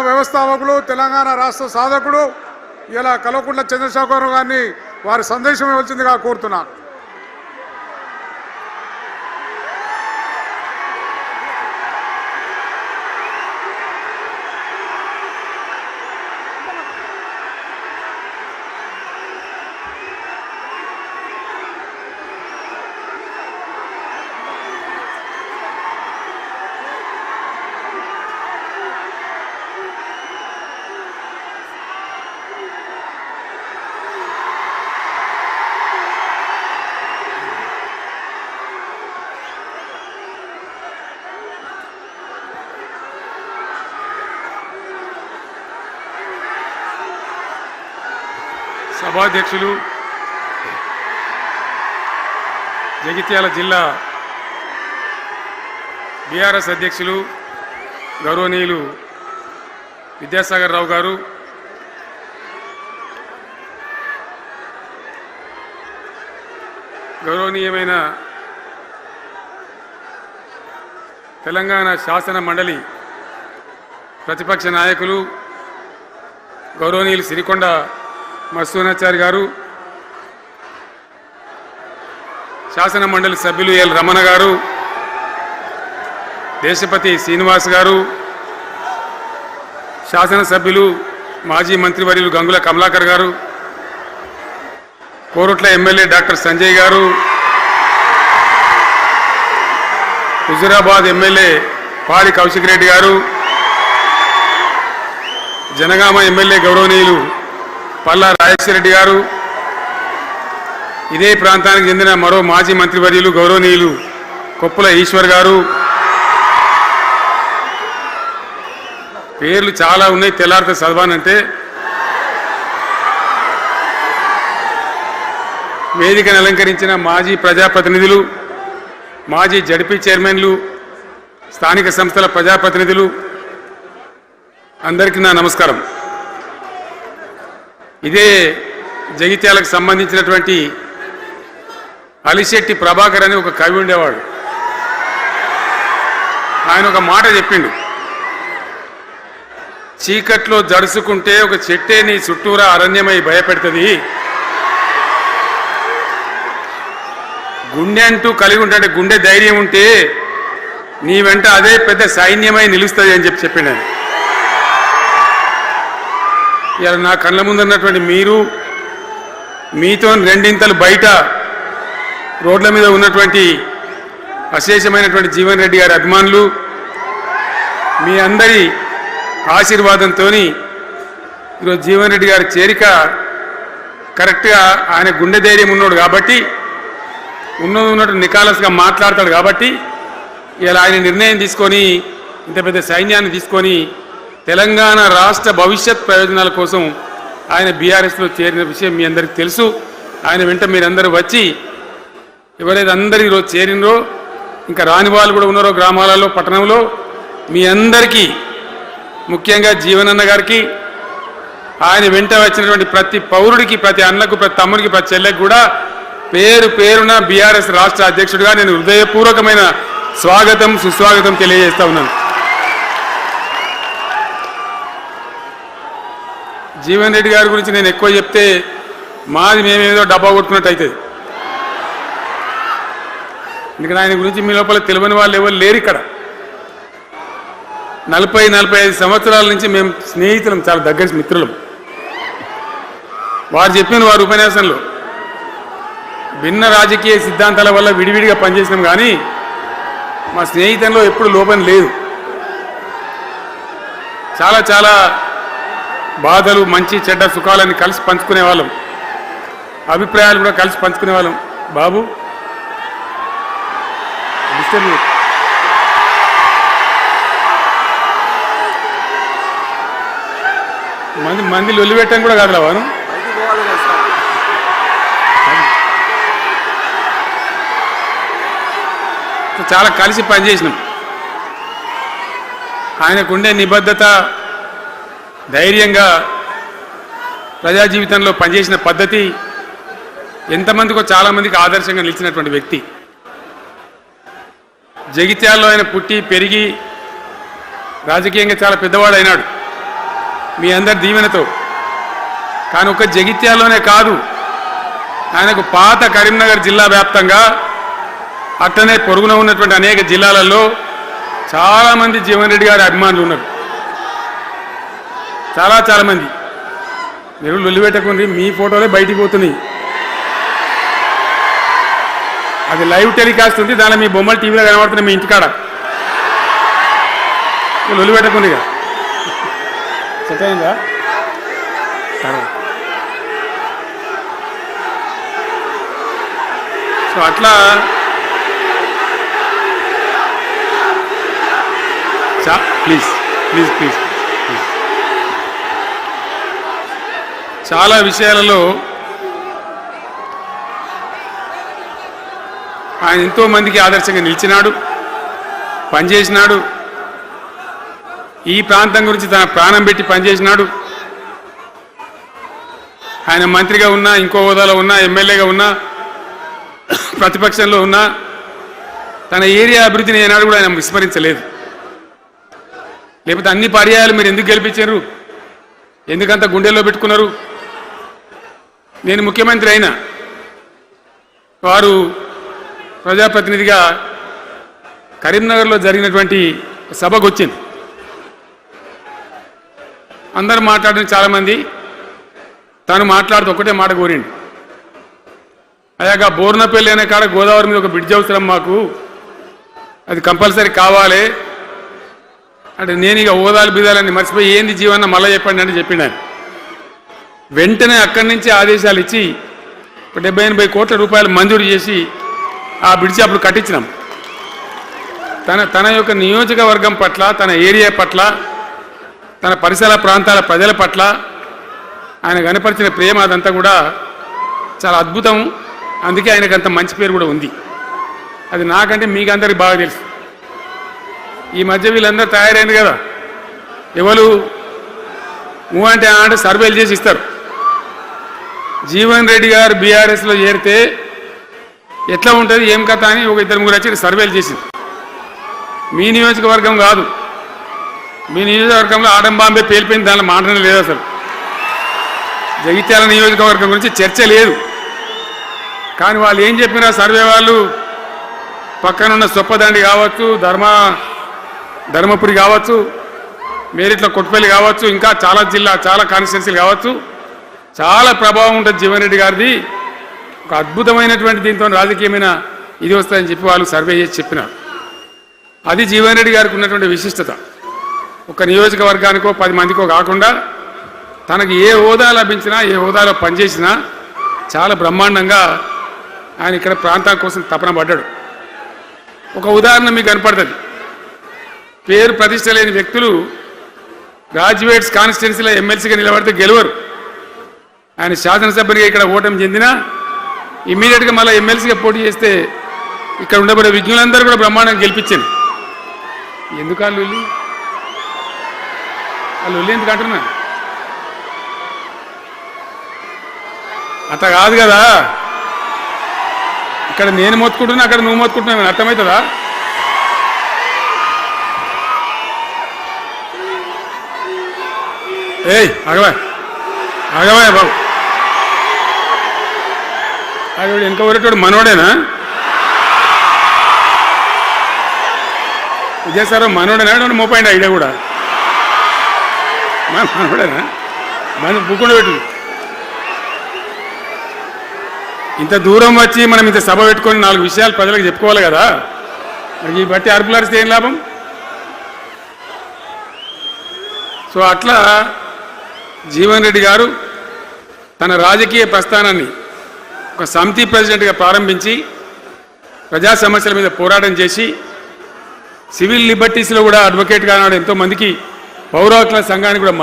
వ్యవస్థాపకులు తెలంగాణ రాష్ట్ర సాధకుడు ఇలా కల్వకుంట్ల చంద్రశేఖరరావు గారిని వారి సందేశం ఇవ్వాల్సిందిగా కోరుతున్నాను. సభాధ్యక్షులు జగిత్యాల జిల్లా బీఆర్ఎస్ అధ్యక్షులు గౌరవనీయులు విద్యాసాగర్ రావు గారు, గౌరవనీయమైన తెలంగాణ శాసన మండలి ప్రతిపక్ష నాయకులు గౌరవనీయులు సిరికొండ మస్తూనాచారి గారు, శాసన మండలి సభ్యులు ఎల్ రమణ గారు, దేశపతి శ్రీనివాస్ గారు, శాసనసభ్యులు మాజీ మంత్రివర్యులు గంగుల కమలాకర్ గారు, కోరుట్ల ఎమ్మెల్యే డాక్టర్ సంజయ్ గారు, హుజురాబాద్ ఎమ్మెల్యే పాడి కౌశిక్ రెడ్డి గారు, జనగామ ఎమ్మెల్యే గౌరవనీయులు పల్లా రాజేశ్వరరెడ్డి గారు, ఇదే ప్రాంతానికి చెందిన మరో మాజీ మంత్రివర్యులు గౌరవనీయులు కొప్పుల ఈశ్వర్ గారు, పేర్లు చాలా ఉన్నాయి, తెల్లారితో చదవానంటే. వేదికను అలంకరించిన మాజీ ప్రజాప్రతినిధులు, మాజీ జడ్పీ చైర్మన్లు, స్థానిక సంస్థల ప్రజాప్రతినిధులు అందరికీ నా నమస్కారం. ఇదే జగిత్యాలకు సంబంధించినటువంటి అలిశెట్టి ప్రభాకర్ అని ఒక కవి ఉండేవాడు. ఆయన ఒక మాట చెప్పిండు, చీకట్లో జడుసుకుంటే ఒక చెట్టే నీ చుట్టూరా అరణ్యమై భయపెడుతుంది, గుండె అంటూ కలిగి ఉంటే గుండె ధైర్యం ఉంటే నీ వెంట అదే పెద్ద సైన్యమై నిలుస్తుంది అని చెప్పిండు. ఇలా నా కళ్ళ ముందున్నటువంటి మీరు, మీతో రెండింతలు బయట రోడ్ల మీద ఉన్నటువంటి అశేషమైనటువంటి జీవన్ రెడ్డి గారి అభిమానులు, మీ అందరి ఆశీర్వాదంతో ఈరోజు జీవన్ రెడ్డి గారి చేరిక కరెక్ట్గా ఆయన గుండె ధైర్యం ఉన్నాడు కాబట్టి, ఉన్నట్టు నికాలస్గా మాట్లాడతాడు కాబట్టి ఇలా ఆయన నిర్ణయం తీసుకొని ఇంత పెద్ద సైన్యాన్ని తీసుకొని తెలంగాణ రాష్ట్ర భవిష్యత్ ప్రయోజనాల కోసం ఆయన బీఆర్ఎస్లో చేరిన విషయం మీ అందరికీ తెలుసు. ఆయన వెంట మీరందరూ వచ్చి ఎవరైతే అందరూ ఈరోజు చేరినరో, ఇంకా రాని వాళ్ళు కూడా ఉన్నారో గ్రామాలలో పట్టణంలో, మీ అందరికీ ముఖ్యంగా జీవనన్న గారికి, ఆయన వెంట వచ్చినటువంటి ప్రతి పౌరుడికి, ప్రతి అన్నకు, ప్రతి తమ్ముడికి, ప్రతి చెల్లెకి కూడా పేరు పేరున బీఆర్ఎస్ రాష్ట్ర అధ్యక్షుడిగా నేను హృదయపూర్వకమైన స్వాగతం సుస్వాగతం తెలియజేస్తా ఉన్నాను. జీవన్ రెడ్డి గారి గురించి నేను ఎక్కువ చెప్తే మాది మేమేదో డబ్బా కొట్టుకున్నట్టు అవుతుంది. ఎందుకంటే ఆయన గురించి మీ లోపల తెలియని వాళ్ళు ఎవరు లేరు ఇక్కడ. 40-45 సంవత్సరాల నుంచి మేము స్నేహితులం, చాలా దగ్గర మిత్రులం. వారు చెప్పిన వారి ఉపన్యాసంలో భిన్న రాజకీయ సిద్ధాంతాల వల్ల విడివిడిగా పనిచేసినాం, కానీ మా స్నేహితంలో ఎప్పుడు లోపం లేదు. చాలా చాలా బాధలు, మంచి చెడ్డ సుఖాలని కలిసి పంచుకునే వాళ్ళం, అభిప్రాయాలు కూడా కలిసి పంచుకునే వాళ్ళం. బాబు మంది లొల్లి పెట్టని కూడా కాదు రావాను. చాలా కలిసి పనిచేసినాం. ఆయనకుండే నిబద్ధత, ధైర్యంగా ప్రజా జీవితంలో పనిచేసిన పద్ధతి ఎంతమందికో చాలామందికి ఆదర్శంగా నిలిచినటువంటి వ్యక్తి. జగిత్యాలలో ఆయన పుట్టి పెరిగి రాజకీయంగా చాలా పెద్దవాడు అయినాడు. మీ అందరి దీవెనతో. కానీ ఒక జగిత్యాల్లోనే కాదు, ఆయనకు పాత కరీంనగర్ జిల్లా వ్యాప్తంగా అట్టనే పొరుగున ఉన్నటువంటి అనేక జిల్లాలలో చాలామంది జీవన్ రెడ్డి గారి అభిమానులు ఉన్నారు. చాలా మంది. మీరు లొల్లి పెట్టకుండా మీ ఫోటోలే బయటికి పోతున్నాయి. అది లైవ్ టెలికాస్ట్ ఉంది, దానిలో మీ బొమ్మలు టీవీలో కనబడుతున్నాయి మీ ఇంటికాడ. లొల్లి పెట్టకుండా ఇక సెట్ అయిందా? సో అట్లా ప్లీజ్ ప్లీజ్ ప్లీజ్ ప్లీజ్. చాలా విషయాలలో ఆయన ఎంతో మందికి ఆదర్శంగా నిలిచినాడు, పనిచేసినాడు. ఈ ప్రాంతం గురించి తన ప్రాణం పెట్టి పనిచేసినాడు. ఆయన మంత్రిగా ఉన్నా, ఇంకో హోదాలో ఉన్నా, ఎమ్మెల్యేగా ఉన్నా, ప్రతిపక్షంలో ఉన్నా తన ఏరియా అభివృద్ధిని ఏనాడు కూడా ఆయన విస్మరించలేదు. లేకపోతే అన్ని పర్యాయాలు మీరు ఎందుకు గెలిపించారు, ఎందుకంత గుండెల్లో పెట్టుకున్నారు? నేను ముఖ్యమంత్రి అయినా వారు ప్రజాప్రతినిధిగా కరీంనగర్లో జరిగినటువంటి సభకు వచ్చింది. అందరూ మాట్లాడిన చాలామంది, తాను మాట్లాడుతూ ఒకటే మాట కోరిండు, అయ్యాక బోర్నపల్లి అనే కాడ గోదావరి మీద ఒక బ్రిడ్జ్ అవసరం మాకు, అది కంపల్సరీ కావాలి అంటే నేను ఇక ఓదాలు బిదాలని మర్చిపోయి ఏంది జీవన్న మళ్ళీ చెప్పండి అని చెప్పిండు ఆయన. వెంటనే అక్కడి నుంచి ఆదేశాలు ఇచ్చి 70-80 కోట్ల రూపాయలు మంజూరు చేసి ఆ బ్రిడ్జి అప్పుడు కట్టించినాం. తన యొక్క నియోజకవర్గం పట్ల, తన ఏరియా పట్ల, తన పరిసర ప్రాంతాల ప్రజల పట్ల ఆయన కనపరిచిన ప్రేమ అదంతా కూడా చాలా అద్భుతం. అందుకే ఆయనకు అంత మంచి పేరు కూడా ఉంది. అది నాకంటే మీకందరికి బాగా తెలుసు. ఈ మధ్య వీళ్ళందరూ తయారైంది కదా, ఎవరు అంటే సర్వేలు చేసి ఇస్తారు. జీవన్ రెడ్డి గారు బీఆర్ఎస్లో చేరితే ఎట్లా ఉంటుంది ఏం కథ అని ఒక 2-3 వచ్చి సర్వేలు చేసింది. మీ నియోజకవర్గం కాదు, మీ నియోజకవర్గంలో ఆడం బాంబే పేలిపోయింది, దానిలో మాటనే లేదు. అసలు జగిత్యాల నియోజకవర్గం గురించి చర్చ లేదు. కానీ వాళ్ళు ఏం చెప్పినా సర్వే వాళ్ళు, పక్కనున్న సొప్పదండి కావచ్చు, ధర్మపురి కావచ్చు, మేరిట్ల కొట్టుపల్లి కావచ్చు, ఇంకా చాలా కాన్స్టిట్యున్సీలు కావచ్చు, చాలా ప్రభావం ఉంటుంది జీవన్ రెడ్డి గారిది. ఒక అద్భుతమైనటువంటి దీంతో రాజకీయమైన ఇది వస్తుందని చెప్పి వాళ్ళు సర్వే చేసి చెప్పినారు. అది జీవన్ రెడ్డి గారికి ఉన్నటువంటి విశిష్టత. ఒక నియోజకవర్గానికో 10 మందికో కాకుండా తనకు ఏ హోదా లభించినా, ఏ హోదాలో పనిచేసినా చాలా బ్రహ్మాండంగా ఆయన ఇక్కడ ప్రాంతం కోసం తపన పడ్డాడు. ఒక ఉదాహరణ మీకు కనపడుతుంది. పేరు ప్రతిష్ట లేని వ్యక్తులు గ్రాడ్యుయేట్స్ కాన్స్టిట్యున్సీలో ఎమ్మెల్సీగా నిలబడితే గెలవరు. ఆయన శాసనసభ్యునిగా ఇక్కడ ఓటమి చెందినా ఇమ్మీడియట్గా మళ్ళీ ఎమ్మెల్సీగా పోటీ చేస్తే ఇక్కడ ఉండబడే విజ్ఞులందరూ కూడా బ్రహ్మాండంగా గెలిపించాను. ఎందుకు వాళ్ళు ఎందుకు అంటున్నా? అట్లా కాదు కదా, ఇక్కడ నేను మొత్తుకుంటున్నా, అక్కడ నువ్వు మొత్తుకుంటున్నావు, అర్థమవుతుందా? ఏయ్ ఆగవా బాబు, ఆవిడ వెనక ఊరేటోడు మనోడేనా? విజయసారు మనోడేనా? 30 ఐడియా కూడా మనోడేనా? బుక్కుండా పెట్టు. ఇంత దూరం వచ్చి మనం ఇంత సభ పెట్టుకొని 4 విషయాలు ప్రజలకు చెప్పుకోవాలి కదా. మరి ఈ బట్టి అరుపులారిస్తే ఏం లాభం? సో అట్లా జీవన్ రెడ్డి గారు తన రాజకీయ ప్రస్థానాన్ని ఒక సమితి ప్రెసిడెంట్గా ప్రారంభించి ప్రజా సమస్యల మీద పోరాటం చేసి సివిల్ లిబర్టీస్లో కూడా అడ్వకేట్గా ఎంతో మందికి పౌర హక్కుల సంఘానికి కూడా